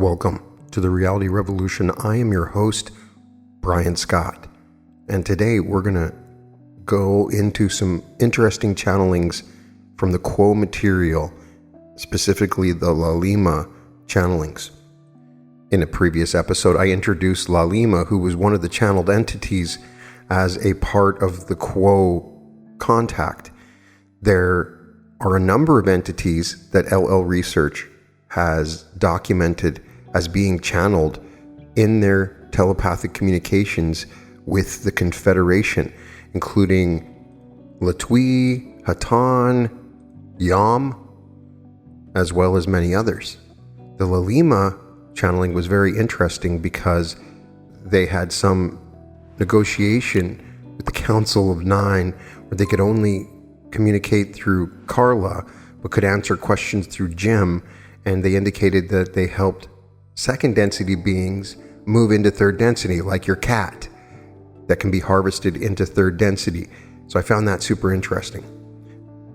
Welcome to the Reality Revolution. I am your host, Brian Scott, and today we're going to go into some interesting channelings from the Quo material, specifically the layman channelings. In a previous episode, I introduced layman, who was one of the channeled entities, as a part of the Quo contact. There are a number of entities that LL Research has documented as being channeled in their telepathic communications with the Confederation, including Latwii, Hatan, Yam, as well as many others. The layman channeling was very interesting because they had some negotiation with the Council of Nine where they could only communicate through Carla but could answer questions through Jim, and they indicated that they helped second density beings move into third density, like your cat that can be harvested into third density. So I found that super interesting.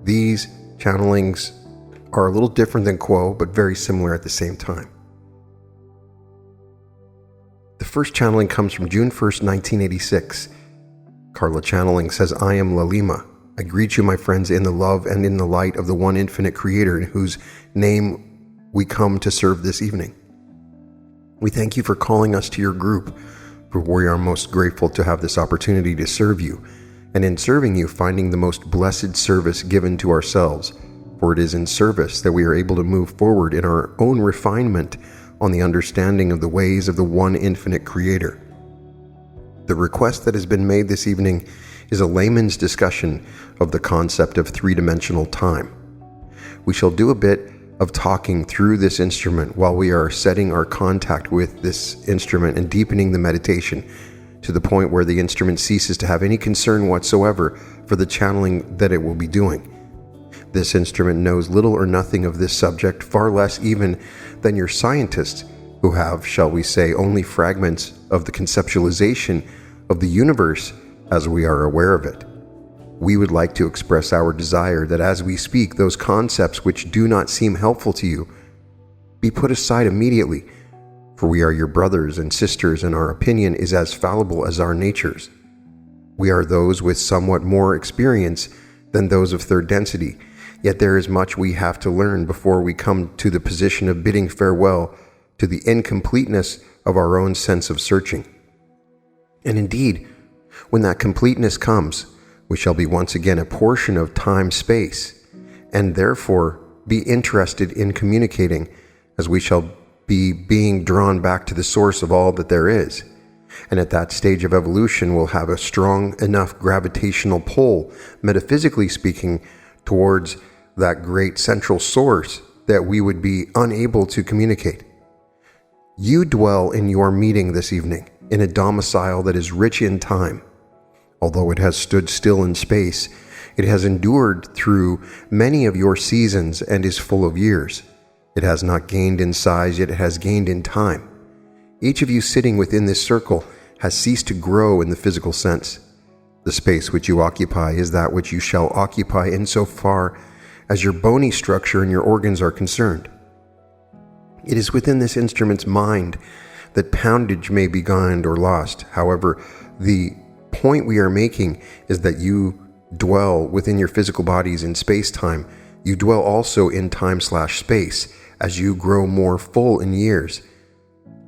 These channelings are a little different than Quo, but very similar at the same time. The first channeling comes from June 1st, 1986. Carla channeling says, I am layman. I greet you, my friends, in the love and in the light of the one infinite creator in whose name we come to serve this evening. We thank you for calling us to your group, for we are most grateful to have this opportunity to serve you, and in serving you, finding the most blessed service given to ourselves, for it is in service that we are able to move forward in our own refinement on the understanding of the ways of the one infinite creator. The request that has been made this evening is a layman's discussion of the concept of three-dimensional time. We shall do a bit of talking through this instrument while we are setting our contact with this instrument and deepening the meditation to the point where the instrument ceases to have any concern whatsoever for the channeling that it will be doing. This instrument knows little or nothing of this subject, far less even than your scientists, who have, shall we say, only fragments of the conceptualization of the universe as we are aware of it. We would like to express our desire that as we speak, those concepts which do not seem helpful to you be put aside immediately, for we are your brothers and sisters, and our opinion is as fallible as our natures. We are those with somewhat more experience than those of third density, yet there is much we have to learn before we come to the position of bidding farewell to the incompleteness of our own sense of searching. And indeed, when that completeness comes, we shall be once again a portion of time-space, and therefore be interested in communicating, as we shall be being drawn back to the source of all that there is. And at that stage of evolution, we'll have a strong enough gravitational pull, metaphysically speaking, towards that great central source that we would be unable to communicate. You dwell in your meeting this evening in a domicile that is rich in time. Although it has stood still in space, it has endured through many of your seasons and is full of years. It has not gained in size, yet it has gained in time. Each of you sitting within this circle has ceased to grow in the physical sense. The space which you occupy is that which you shall occupy insofar as your bony structure and your organs are concerned. It is within this instrument's mind that poundage may be gained or lost. However, the point we are making is that you dwell within your physical bodies in space-time. You dwell also in time/space as you grow more full in years.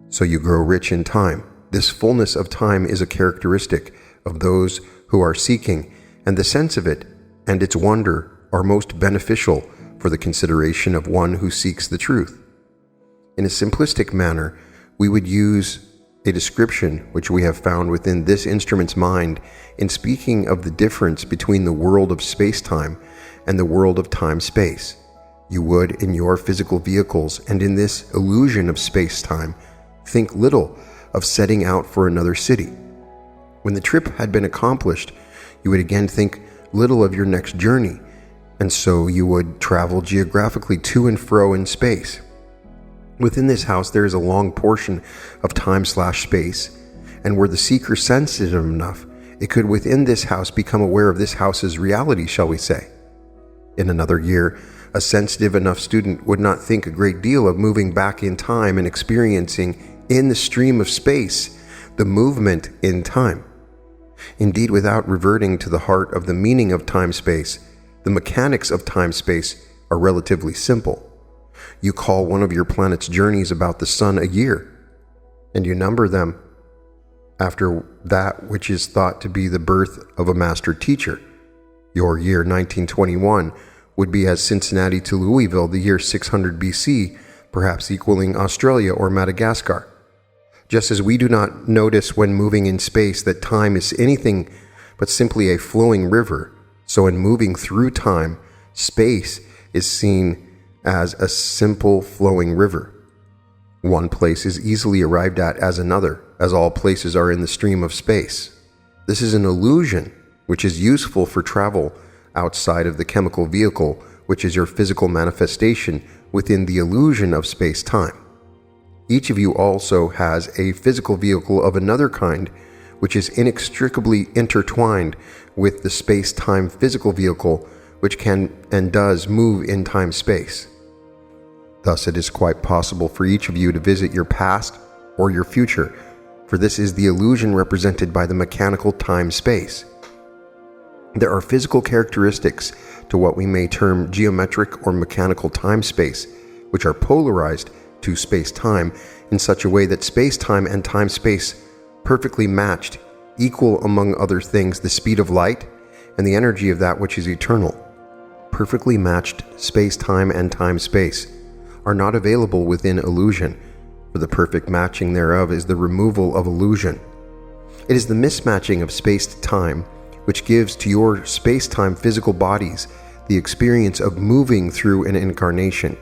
So you grow rich in time. This fullness of time is a characteristic of those who are seeking, and the sense of it and its wonder are most beneficial for the consideration of one who seeks the truth. In a simplistic manner, we would use a description which we have found within this instrument's mind in speaking of the difference between the world of space-time and the world of time-space. You would, in your physical vehicles and in this illusion of space-time, think little of setting out for another city. When the trip had been accomplished, you would again think little of your next journey, and so you would travel geographically to and fro in space. Within this house, there is a long portion of time/space, and were the seeker sensitive enough, it could within this house become aware of this house's reality, shall we say. In another year, A sensitive enough student would not think a great deal of moving back in time and experiencing in the stream of space the movement in time. Indeed, without reverting to the heart of the meaning of time-space, the mechanics of time-space are relatively simple. You call one of your planet's journeys about the sun a year, and you number them after that which is thought to be the birth of a master teacher. Your year 1921 would be as Cincinnati to Louisville the year 600 BC, perhaps equaling Australia or Madagascar. Just as we do not notice when moving in space that time is anything but simply a flowing river, so in moving through time, space is seen as a simple flowing river. One place is easily arrived at as another, as all places are in the stream of space. This is an illusion which is useful for travel outside of the chemical vehicle, which is your physical manifestation within the illusion of space-time. Each of you also has a physical vehicle of another kind, which is inextricably intertwined with the space-time physical vehicle, which can and does move in time-space. Thus, it is quite possible for each of you to visit your past or your future, for this is the illusion represented by the mechanical time-space. There are physical characteristics to what we may term geometric or mechanical time-space, which are polarized to space-time in such a way that space-time and time-space perfectly matched equal, among other things, the speed of light and the energy of that which is eternal. Perfectly matched space-time and time-space are not available within illusion, for the perfect matching thereof is the removal of illusion. It is the mismatching of space-time which gives to your space-time physical bodies the experience of moving through an incarnation.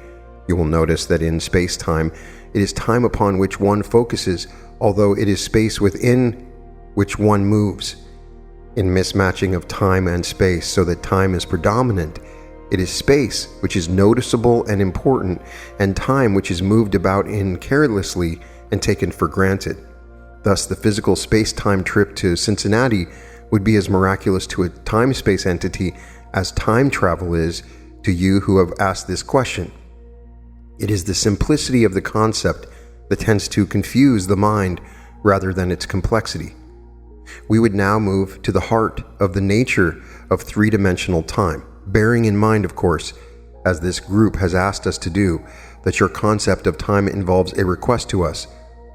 You will notice that in space-time, it is time upon which one focuses, although it is space within which one moves. In mismatching of time and space so that time is predominant, it is space which is noticeable and important, and time which is moved about in carelessly and taken for granted. Thus, the physical space-time trip to Cincinnati would be as miraculous to a time-space entity as time travel is to you who have asked this question. It is the simplicity of the concept that tends to confuse the mind rather than its complexity. We would now move to the heart of the nature of three-dimensional time, bearing in mind, of course, as this group has asked us to do, that your concept of time involves a request to us,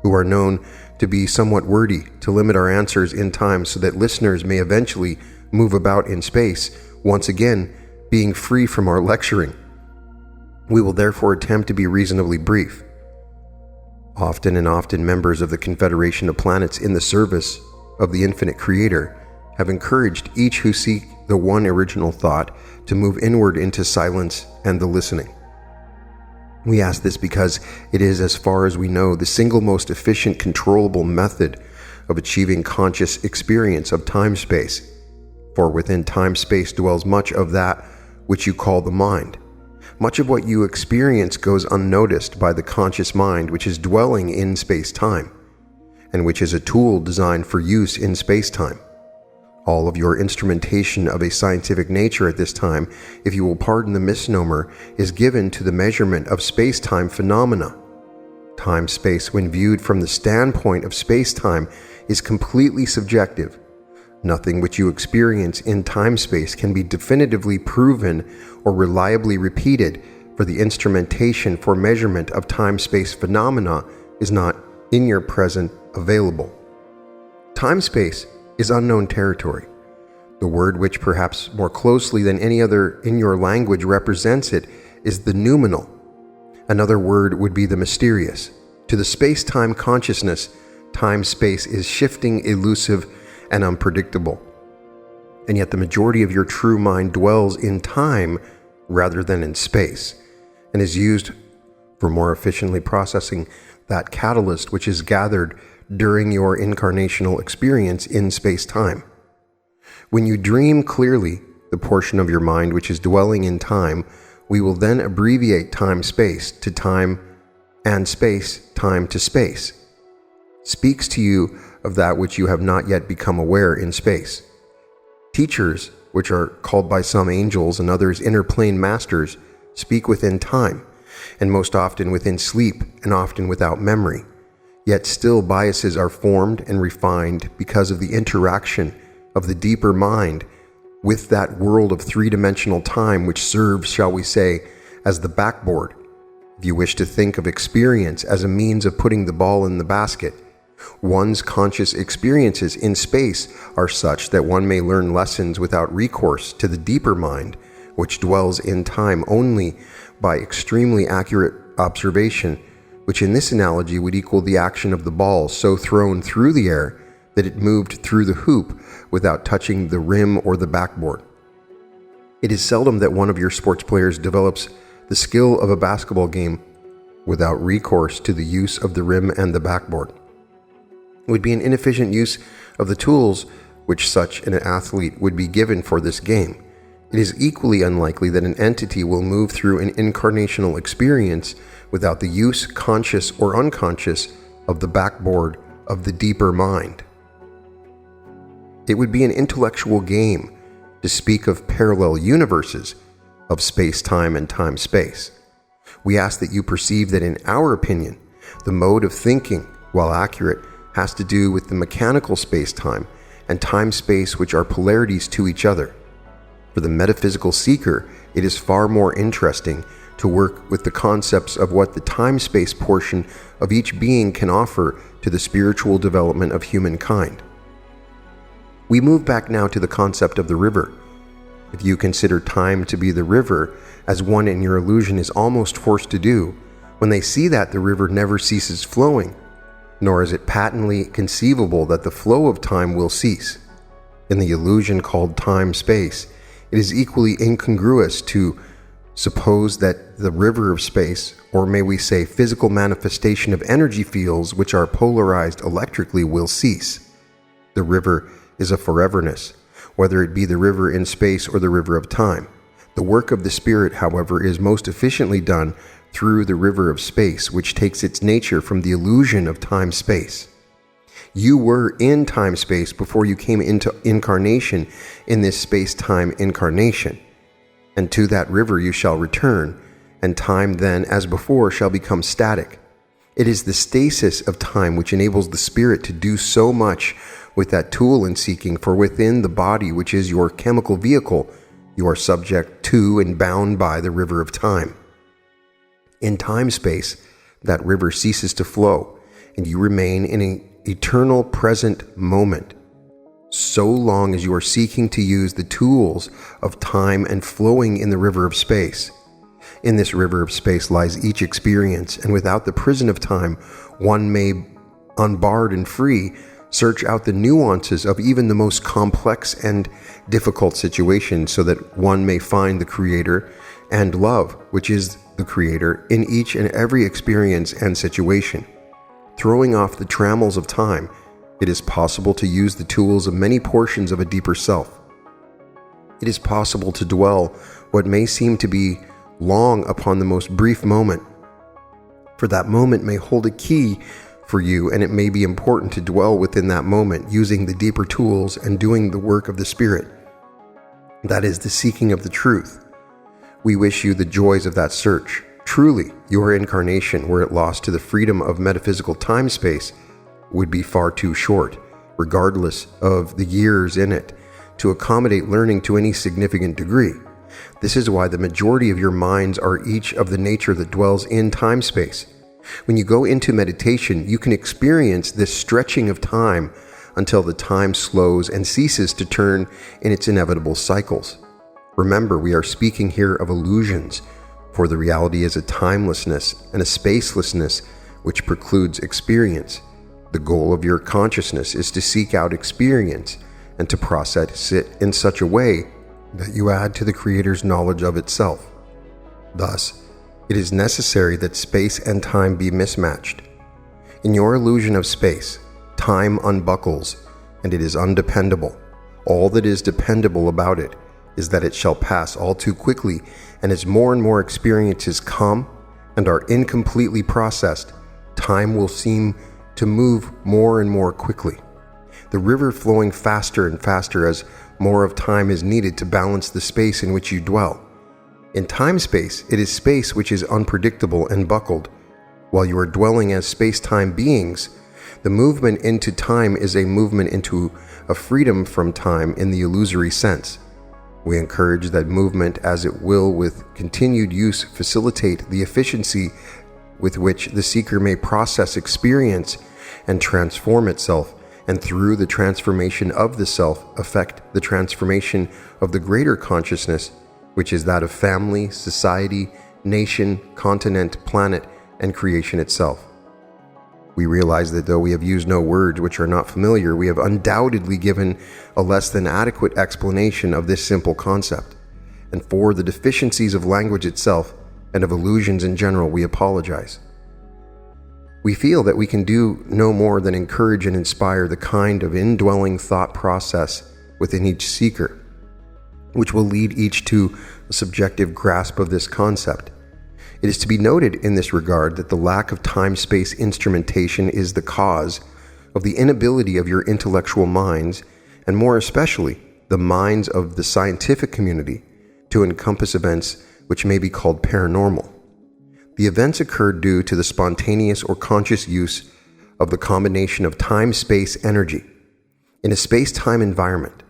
who are known to be somewhat wordy, to limit our answers in time so that listeners may eventually move about in space, once again being free from our lecturing. We will therefore attempt to be reasonably brief. Often and often members of the Confederation of Planets in the service of the infinite Creator have encouraged each who seek the one original thought to move inward into silence and the listening. We ask this because it is, as far as we know, the single most efficient controllable method of achieving conscious experience of time-space. For within time-space dwells much of that which you call the mind. Much of what you experience goes unnoticed by the conscious mind which is dwelling in space-time, and which is a tool designed for use in space-time. All of your instrumentation of a scientific nature at this time, if you will pardon the misnomer, is given to the measurement of space-time phenomena. Time-space, when viewed from the standpoint of space-time, is completely subjective. Nothing which you experience in time-space can be definitively proven or reliably repeated, for the instrumentation for measurement of time-space phenomena is not in your present available. Time-space is unknown territory. The word which perhaps more closely than any other in your language represents it is the noumenal. Another word would be the mysterious. To the space-time consciousness, time-space is shifting, elusive, and unpredictable. And yet the majority of your true mind dwells in time rather than in space, and is used for more efficiently processing that catalyst which is gathered during your incarnational experience in space-time. When you dream clearly the portion of your mind which is dwelling in time, we will then abbreviate time-space to time, and space-time to space. Speaks to you of that which you have not yet become aware in space. Teachers, which are called by some angels and others inner plane masters, speak within time, and most often within sleep and often without memory. Yet still biases are formed and refined because of the interaction of the deeper mind with that world of three-dimensional time which serves, shall we say, as the backboard. If you wish to think of experience as a means of putting the ball in the basket, one's conscious experiences in space are such that one may learn lessons without recourse to the deeper mind, which dwells in time only by extremely accurate observation, which in this analogy would equal the action of the ball so thrown through the air that it moved through the hoop without touching the rim or the backboard. It is seldom that one of your sports players develops the skill of a basketball game without recourse to the use of the rim and the backboard. It would be an inefficient use of the tools which such an athlete would be given for this game. It is equally unlikely that an entity will move through an incarnational experience without the use, conscious or unconscious, of the backboard of the deeper mind. It would be an intellectual game to speak of parallel universes, of space-time and time-space. We ask that you perceive that in our opinion, the mode of thinking, while accurate, has to do with the mechanical space-time and time-space, which are polarities to each other. For the metaphysical seeker, it is far more interesting to work with the concepts of what the time-space portion of each being can offer to the spiritual development of humankind. We move back now to the concept of the river. If you consider time to be the river, as one in your illusion is almost forced to do, when they see that the river never ceases flowing, nor is it patently conceivable that the flow of time will cease. In the illusion called time-space, it is equally incongruous to suppose that the river of space, or may we say physical manifestation of energy fields which are polarized electrically, will cease. The river is a foreverness, whether it be the river in space or the river of time. The work of the spirit, however, is most efficiently done through the river of space, which takes its nature from the illusion of time-space. You were in time-space before you came into incarnation in this space-time incarnation. And to that river you shall return, and time then, as before, shall become static. It is the stasis of time which enables the spirit to do so much with that tool in seeking, for within the body, which is your chemical vehicle, you are subject to and bound by the river of time. In time-space, that river ceases to flow, and you remain in an eternal present moment, so long as you are seeking to use the tools of time and flowing in the river of space. In this river of space lies each experience, and without the prison of time, one may, unbarred and free, search out the nuances of even the most complex and difficult situations, so that one may find the Creator and love, which is the Creator, in each and every experience and situation. Throwing off the trammels of time, it is possible to use the tools of many portions of a deeper self. It is possible to dwell what may seem to be long upon the most brief moment, for that moment may hold a key for you, and it may be important to dwell within that moment, using the deeper tools and doing the work of the Spirit. That is the seeking of the truth. We wish you the joys of that search. Truly, your incarnation, were it lost to the freedom of metaphysical time-space, would be far too short, regardless of the years in it, to accommodate learning to any significant degree. This is why the majority of your minds are each of the nature that dwells in time-space. When you go into meditation, you can experience this stretching of time until the time slows and ceases to turn in its inevitable cycles. Remember, we are speaking here of illusions, for the reality is a timelessness and a spacelessness which precludes experience. The goal of your consciousness is to seek out experience and to process it in such a way that you add to the Creator's knowledge of itself. Thus, it is necessary that space and time be mismatched. In your illusion of space, time unbuckles, and it is undependable. All that is dependable about it is that it shall pass all too quickly, and as more and more experiences come and are incompletely processed, time will seem to move more and more quickly. The river flowing faster and faster as more of time is needed to balance the space in which you dwell. In time-space, it is space which is unpredictable and buckled. While you are dwelling as space-time beings, the movement into time is a movement into a freedom from time in the illusory sense. We encourage that movement as it will with continued use facilitate the efficiency with which the seeker may process experience and transform itself, and through the transformation of the self affect the transformation of the greater consciousness, which is that of family, society, nation, continent, planet, and creation itself. We realize that though we have used no words which are not familiar, we have undoubtedly given a less than adequate explanation of this simple concept. And for the deficiencies of language itself and of illusions in general, we apologize. We feel that we can do no more than encourage and inspire the kind of indwelling thought process within each seeker, which will lead each to a subjective grasp of this concept. It is to be noted in this regard that the lack of time-space instrumentation is the cause of the inability of your intellectual minds, and more especially the minds of the scientific community, to encompass events which may be called paranormal. The events occurred due to the spontaneous or conscious use of the combination of time-space energy. In a space-time environment,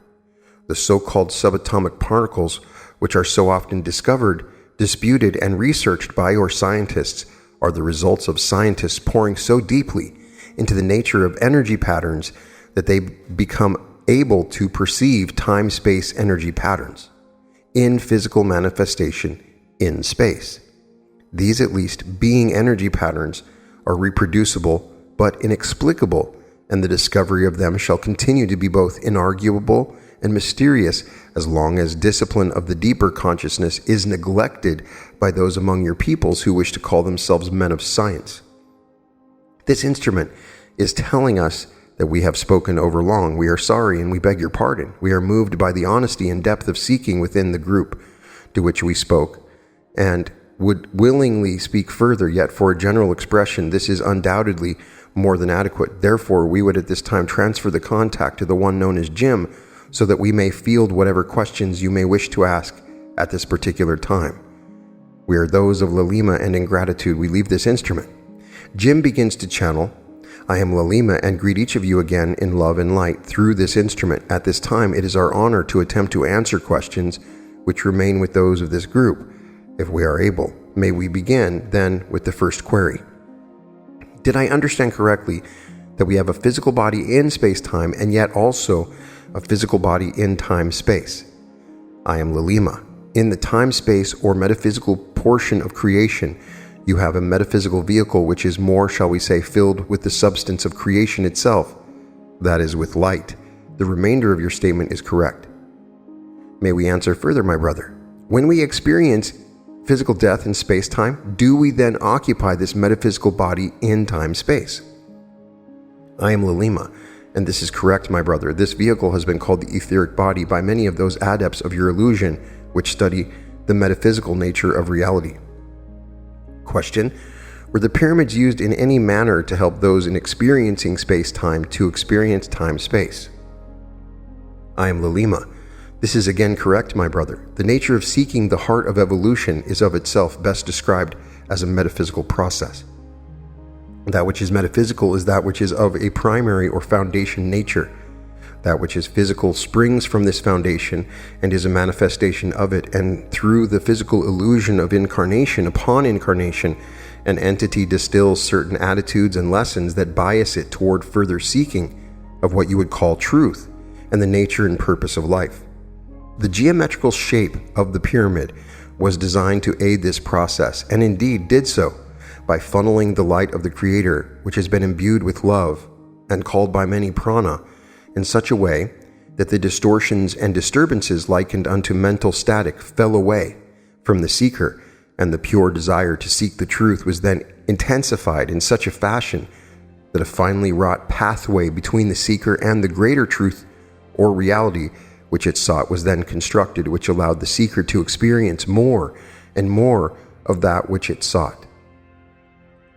the so-called subatomic particles, which are so often discovered, disputed, and researched by your scientists, are the results of scientists pouring so deeply into the nature of energy patterns that they become able to perceive time-space energy patterns in physical manifestation in space. These, at least, being energy patterns, are reproducible but inexplicable, and the discovery of them shall continue to be both inarguable and mysterious as long as discipline of the deeper consciousness is neglected by those among your peoples who wish to call themselves men of science. This instrument is telling us that we have spoken overlong. We are sorry and we beg your pardon. We are moved by the honesty and depth of seeking within the group to which we spoke, and would willingly speak further, yet for a general expression, this is undoubtedly more than adequate. Therefore, we would at this time transfer the contact to the one known as Jim, so that we may field whatever questions you may wish to ask at this particular time. We are those of Lalima, and in gratitude we leave this instrument. Jim begins to channel, I am Lalima, and greet each of you again in love and light through this instrument. At this time, it is our honor to attempt to answer questions which remain with those of this group, if we are able. May we begin, then, with the first query. Did I understand correctly that we have a physical body in space-time and yet also a physical body in time-space? I am Lalima. In the time-space or metaphysical portion of creation, you have a metaphysical vehicle which is more, shall we say, filled with the substance of creation itself, that is, with light. The remainder of your statement is correct. May we answer further, my brother? When we experience physical death in space-time, do we then occupy this metaphysical body in time-space? I am Lalima, and this is correct, my brother. This vehicle has been called the etheric body by many of those adepts of your illusion which study the metaphysical nature of reality. Question: were the pyramids used in any manner to help those in experiencing space-time to experience time-space? I am Lalima. This is again correct, my brother. The nature of seeking the heart of evolution is of itself best described as a metaphysical process. That which is metaphysical is that which is of a primary or foundation nature. That which is physical springs from this foundation and is a manifestation of it, and through the physical illusion of incarnation upon incarnation, an entity distills certain attitudes and lessons that bias it toward further seeking of what you would call truth and the nature and purpose of life. The geometrical shape of the pyramid was designed to aid this process, and indeed did so, by funneling the light of the Creator, which has been imbued with love and called by many prana, in such a way that the distortions and disturbances likened unto mental static fell away from the seeker, and the pure desire to seek the truth was then intensified in such a fashion that a finely wrought pathway between the seeker and the greater truth or reality which it sought was then constructed, which allowed the seeker to experience more and more of that which it sought.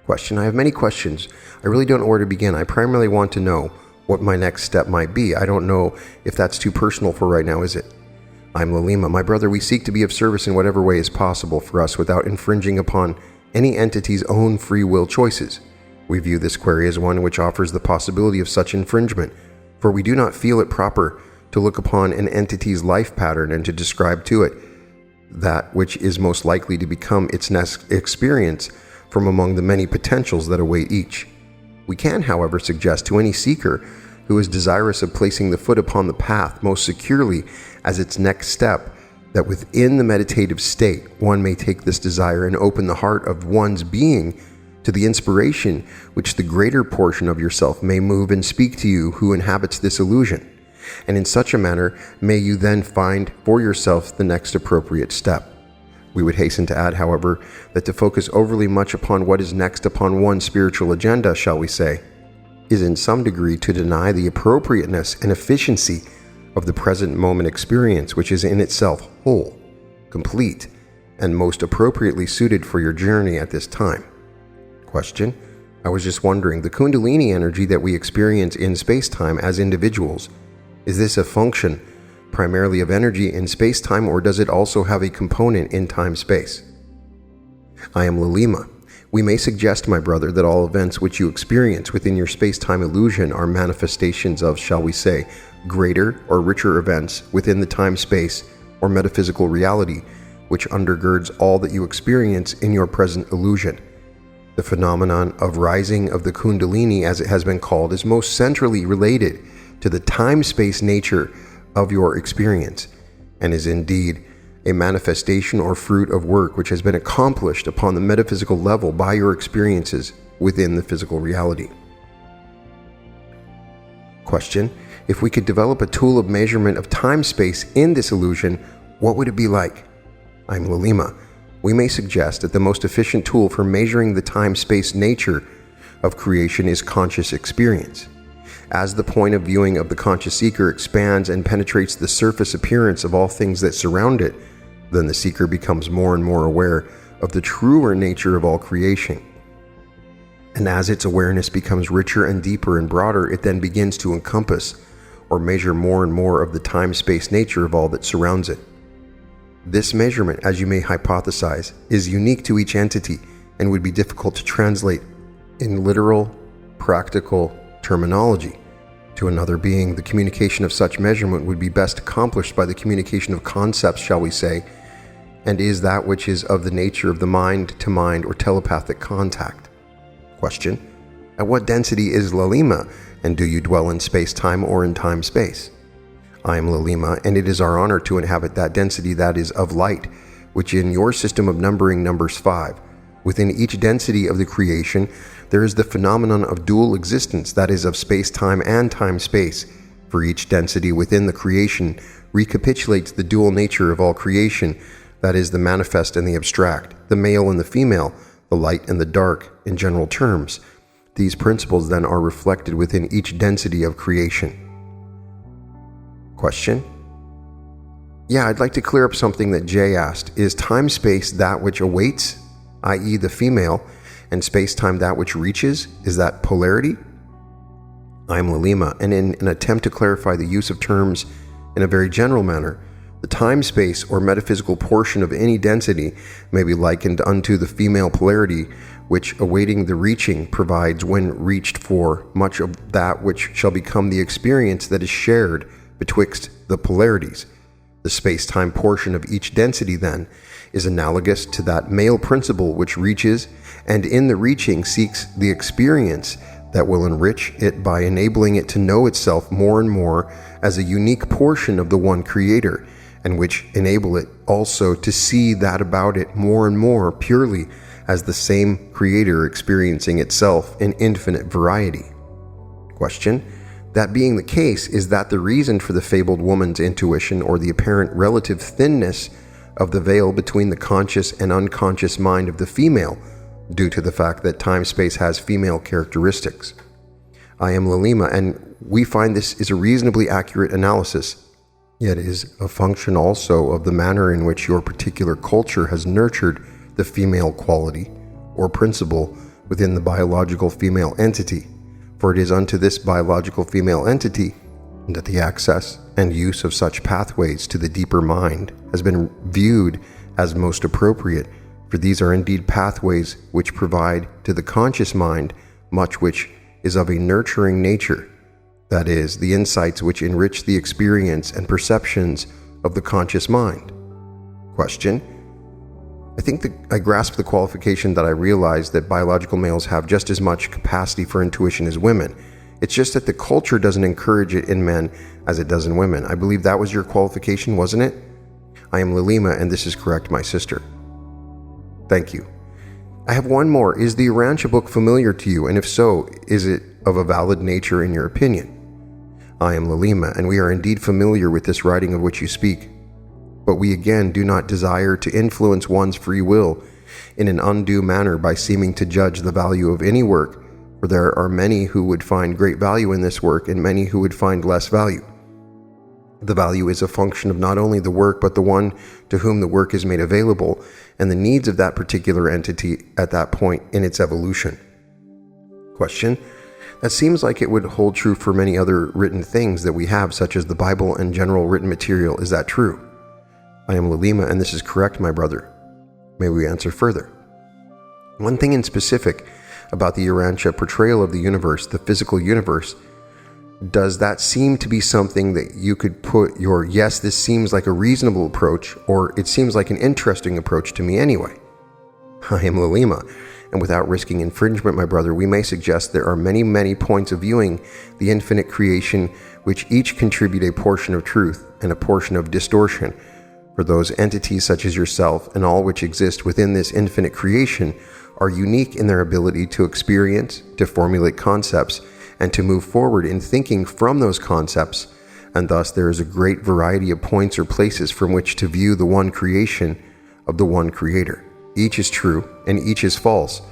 Question: I have many questions. I really don't know where to begin. I primarily want to know what my next step might be. I don't know if that's too personal for right now, is it? I'm Lalima. My brother, we seek to be of service in whatever way is possible for us without infringing upon any entity's own free will choices. We view this query as one which offers the possibility of such infringement, for we do not feel it proper to look upon an entity's life pattern and to describe to it that which is most likely to become its next experience from among the many potentials that await each. We can, however, suggest to any seeker who is desirous of placing the foot upon the path most securely as its next step, that within the meditative state one may take this desire and open the heart of one's being to the inspiration which the greater portion of yourself may move and speak to you who inhabits this illusion. And in such a manner may you then find for yourself the next appropriate step. We would hasten to add, however, that to focus overly much upon what is next upon one's spiritual agenda, shall we say, is in some degree to deny the appropriateness and efficiency of the present moment experience, which is in itself whole, complete, and most appropriately suited for your journey at this time. Question: I was just wondering, the Kundalini energy that we experience in space-time as individuals, is this a function primarily of energy in space-time, or does it also have a component in time-space? I am Lalima. We may suggest, my brother, that all events which you experience within your space-time illusion are manifestations of, shall we say, greater or richer events within the time-space or metaphysical reality which undergirds all that you experience in your present illusion. The phenomenon of rising of the Kundalini, as it has been called, is most centrally related to the time-space nature of your experience, and is indeed a manifestation or fruit of work which has been accomplished upon the metaphysical level by your experiences within the physical reality. Question: if we could develop a tool of measurement of time-space in this illusion, what would it be like? I'm Lalima. We may suggest that the most efficient tool for measuring the time-space nature of creation is conscious experience. As the point of viewing of the conscious seeker expands and penetrates the surface appearance of all things that surround it, then the seeker becomes more and more aware of the truer nature of all creation. And as its awareness becomes richer and deeper and broader, it then begins to encompass or measure more and more of the time-space nature of all that surrounds it. This measurement, as you may hypothesize, is unique to each entity and would be difficult to translate in literal, practical terminology to another being. The communication of such measurement would be best accomplished by the communication of concepts, shall we say, and is that which is of the nature of the mind-to-mind or telepathic contact. Question: at what density is Lalima, and do you dwell in space-time or in time-space? I am Lalima, and it is our honor to inhabit that density that is of light, which in your system of numbering numbers 5. Within each density of the creation, there is the phenomenon of dual existence, that is of space-time and time-space. For each density within the creation recapitulates the dual nature of all creation, that is the manifest and the abstract, the male and the female, the light and the dark, in general terms. These principles then are reflected within each density of creation. Question: yeah, I'd like to clear up something that Jay asked. Is time-space that which awaits, i.e. the female, and space-time that which reaches? Is that polarity? I am Lalima, and in an attempt to clarify the use of terms in a very general manner, the time-space or metaphysical portion of any density may be likened unto the female polarity, which awaiting the reaching provides when reached for much of that which shall become the experience that is shared betwixt the polarities. The space-time portion of each density, then, is analogous to that male principle which reaches, and in the reaching seeks the experience that will enrich it by enabling it to know itself more and more as a unique portion of the one Creator, and which enable it also to see that about it more and more purely as the same Creator experiencing itself in infinite variety. Question: that being the case, is that the reason for the fabled woman's intuition, or the apparent relative thinness of the veil between the conscious and unconscious mind of the female, due to the fact that time-space has female characteristics? I am Lalima, and we find this is a reasonably accurate analysis, yet is a function also of the manner in which your particular culture has nurtured the female quality or principle within the biological female entity. For it is unto this biological female entity and that the access and use of such pathways to the deeper mind has been viewed as most appropriate, for these are indeed pathways which provide to the conscious mind much which is of a nurturing nature, that is, the insights which enrich the experience and perceptions of the conscious mind. Question: I think that I grasp the qualification that I realize that biological males have just as much capacity for intuition as women. It's just that the culture doesn't encourage it in men as it does in women. I believe that was your qualification, wasn't it? I am Lalima, and this is correct, my sister. Thank you. I have one more. Is the Urantia book familiar to you? And if so, is it of a valid nature in your opinion? I am Lalima, and we are indeed familiar with this writing of which you speak. But we again do not desire to influence one's free will in an undue manner by seeming to judge the value of any work, for there are many who would find great value in this work and many who would find less value. The value is a function of not only the work, but the one to whom the work is made available, and the needs of that particular entity at that point in its evolution. Question: That seems like it would hold true for many other written things that we have, such as the Bible and general written material. Is that true? I am Lalima, and this is correct, my brother. May we answer further? One thing in specific about the Urantia portrayal of the universe, the physical universe, does that seem to be something that you could put your, yes, this seems like a reasonable approach, or it seems like an interesting approach to me anyway? I am Lalima, and without risking infringement, my brother, we may suggest there are many, many points of viewing the infinite creation which each contribute a portion of truth and a portion of distortion. For those entities such as yourself and all which exist within this infinite creation are unique in their ability to experience, to formulate concepts, and to move forward in thinking from those concepts, and thus there is a great variety of points or places from which to view the one creation of the one creator. Each is true and each is false,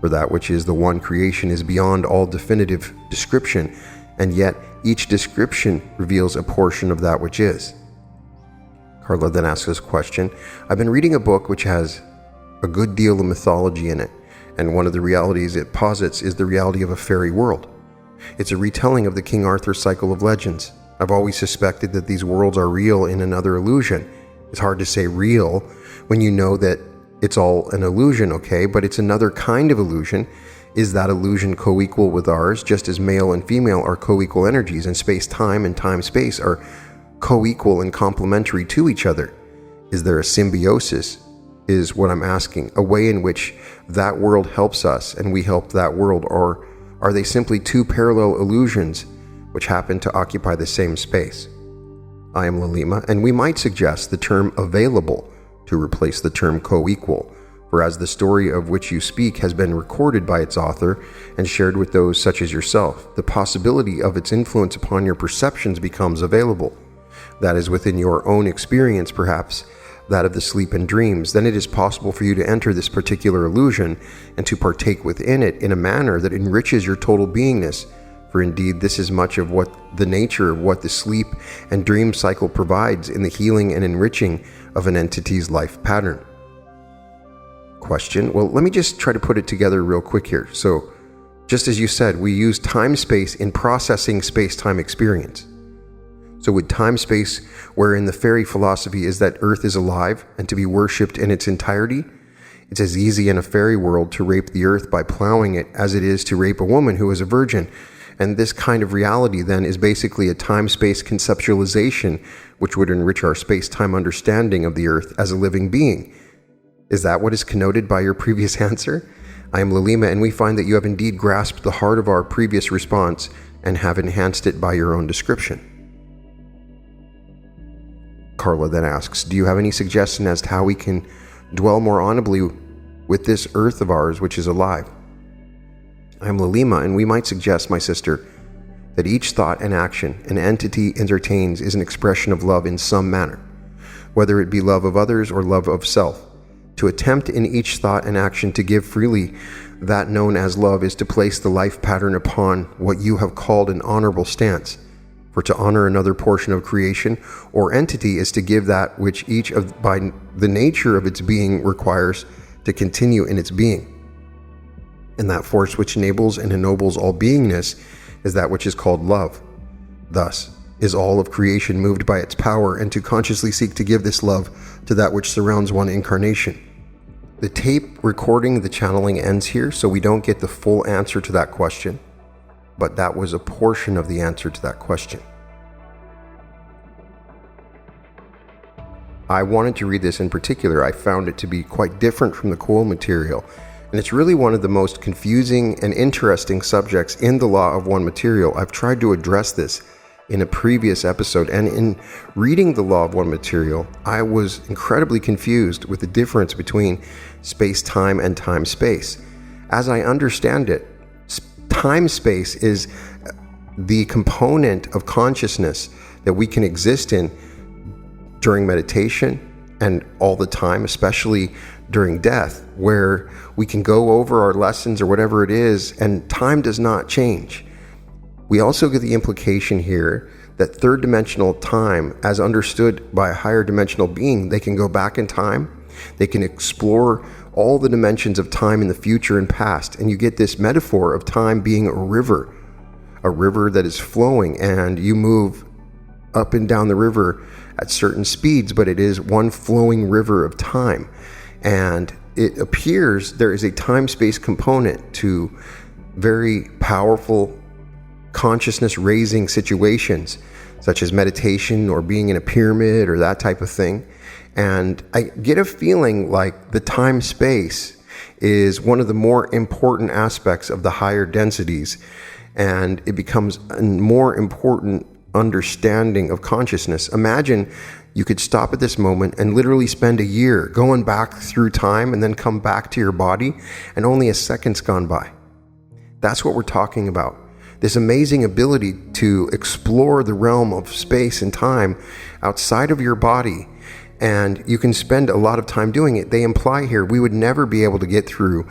for that which is the one creation is beyond all definitive description, and yet each description reveals a portion of that which is. Carla then asks this question: I've been reading a book which has a good deal of mythology in it, and one of the realities it posits is the reality of a fairy world. It's a retelling of the King Arthur cycle of legends. I've always suspected that these worlds are real in another illusion. It's hard to say real when you know that it's all an illusion, okay, but it's another kind of illusion. Is that illusion co-equal with ours, just as male and female are co-equal energies, and space-time and time-space are co-equal and complementary to each other? Is there a symbiosis, is what I'm asking, a way in which that world helps us and we help that world, or are they simply two parallel illusions which happen to occupy the same space? I am Lalima, and we might suggest the term available to replace the term co-equal, for as the story of which you speak has been recorded by its author and shared with those such as yourself, the possibility of its influence upon your perceptions becomes available. That is within your own experience, perhaps that of the sleep and dreams. Then it is possible for you to enter this particular illusion and to partake within it in a manner that enriches your total beingness. For indeed, this is much of what the nature of what the sleep and dream cycle provides in the healing and enriching of an entity's life pattern. Question: Well, let me just try to put it together real quick here. So, just as you said, we use time-space in processing space-time experience. So would time-space, wherein the fairy philosophy is that Earth is alive and to be worshipped in its entirety? It's as easy in a fairy world to rape the Earth by plowing it as it is to rape a woman who is a virgin. And this kind of reality then is basically a time-space conceptualization which would enrich our space-time understanding of the Earth as a living being. Is that what is connoted by your previous answer? I am Lalima, and we find that you have indeed grasped the heart of our previous response and have enhanced it by your own description. Carla then asks, do you have any suggestion as to how we can dwell more honorably with this Earth of ours which is alive? I am Lalima, and we might suggest, my sister, that each thought and action an entity entertains is an expression of love in some manner, whether it be love of others or love of self. To attempt in each thought and action to give freely that known as love is to place the life pattern upon what you have called an honorable stance. For to honor another portion of creation or entity is to give that which each of by the nature of its being requires to continue in its being. And that force which enables and ennobles all beingness is that which is called love. Thus, is all of creation moved by its power, and to consciously seek to give this love to that which surrounds one incarnation. The tape recording the channeling ends here, so we don't get the full answer to that question, but that was a portion of the answer to that question. I wanted to read this in particular. I found it to be quite different from the coil material, and it's really one of the most confusing and interesting subjects in the Law of One material. I've tried to address this in a previous episode, and in reading the Law of One material, I was incredibly confused with the difference between space-time and time-space. As I understand it, time-space is the component of consciousness that we can exist in during meditation and all the time, especially during death, where we can go over our lessons or whatever it is, and time does not change. We also get the implication here that third dimensional time, as understood by a higher dimensional being, they can go back in time, they can explore all the dimensions of time in the future and past, and you get this metaphor of time being a river that is flowing, and you move up and down the river at certain speeds, but it is one flowing river of time. And it appears there is a time-space component to very powerful consciousness raising situations, such as meditation or being in a pyramid or that type of thing. And I get a feeling like the time-space is one of the more important aspects of the higher densities, and it becomes a more important understanding of consciousness. Imagine you could stop at this moment and literally spend a year going back through time and then come back to your body, and only a second's gone by. That's what we're talking about. This amazing ability to explore the realm of space and time outside of your body, and you can spend a lot of time doing it. They imply here we would never be able to get through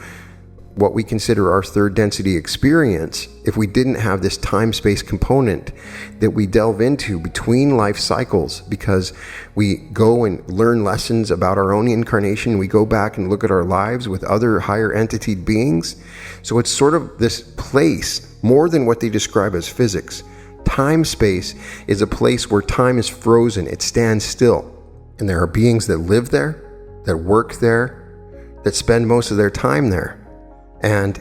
what we consider our third density experience if we didn't have this time-space component that we delve into between life cycles, because we go and learn lessons about our own incarnation. We go back and look at our lives with other higher entity beings. So it's sort of this place, more than what they describe as physics. Time-space is a place where time is frozen. It stands still. And there are beings that live there, that work there, that spend most of their time there. And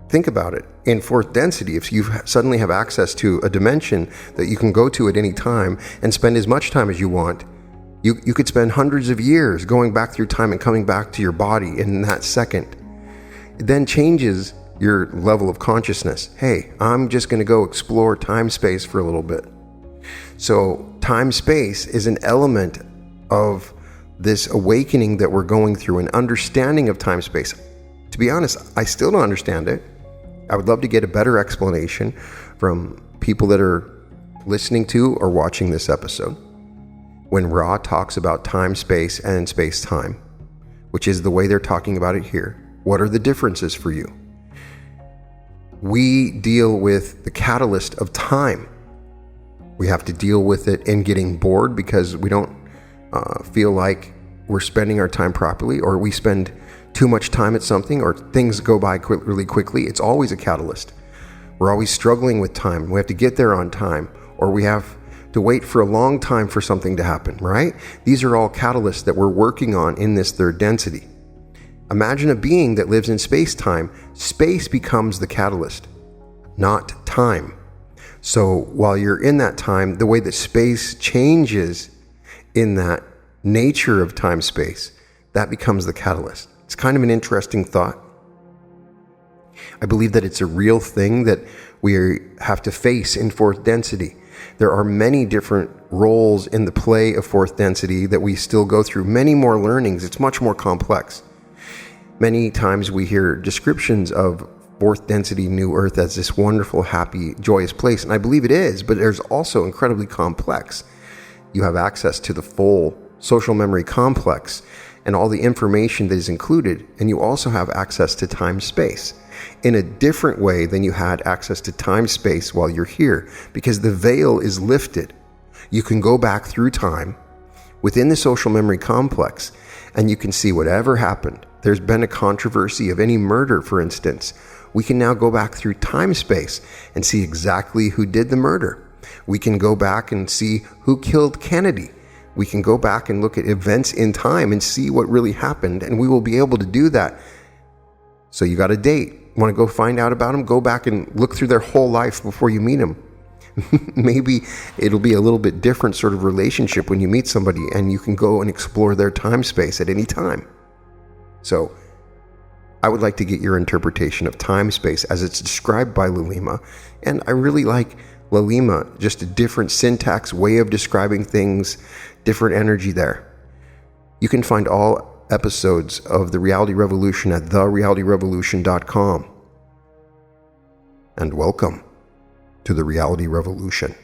think about it. In fourth density, if you suddenly have access to a dimension that you can go to at any time and spend as much time as you want, you could spend hundreds of years going back through time and coming back to your body in that second. It then changes your level of consciousness. Hey, I'm just going to go explore time-space for a little bit. So time-space is an element of this awakening that we're going through, an understanding of time-space. To be honest, I still don't understand it. I would love to get a better explanation from people that are listening to or watching this episode. When Ra talks about time, space, and space-time, which is the way they're talking about it here, what are the differences for you? We deal with the catalyst of time. We have to deal with it in getting bored because we don't feel like we're spending our time properly, or we spend too much time at something, or things go by really quickly. It's always a catalyst. We're always struggling with time. We have to get there on time, or we have to wait for a long time for something to happen, right? These are all catalysts that we're working on in this third density. Imagine a being that lives in space-time. Space becomes the catalyst, not time. So while you're in that time, the way that space changes in that nature of time-space, that becomes the catalyst. It's kind of an interesting thought. I believe that it's a real thing that we have to face in fourth density. There are many different roles in the play of fourth density that we still go through, many more learnings. It's much more complex. Many times we hear descriptions of fourth density New Earth as this wonderful, happy, joyous place, and I believe it is, but there's also incredibly complex. You have access to the full social memory complex and all the information that is included, and you also have access to time-space in a different way than you had access to time-space while you're here, because the veil is lifted. You can go back through time within the social memory complex, and you can see whatever happened. There's been a controversy of any murder, for instance. We can now go back through time-space and see exactly who did the murder. We can go back and see who killed Kennedy. We can go back and look at events in time and see what really happened, and we will be able to do that. So you got a date. Want to go find out about them? Go back and look through their whole life before you meet them. Maybe it'll be a little bit different sort of relationship when you meet somebody, and you can go and explore their time space at any time. So I would like to get your interpretation of time space as it's described by Lalima. And I really like Lalima, just a different syntax, way of describing things, different energy there. You can find all episodes of The Reality Revolution at therealityrevolution.com. And welcome to The Reality Revolution.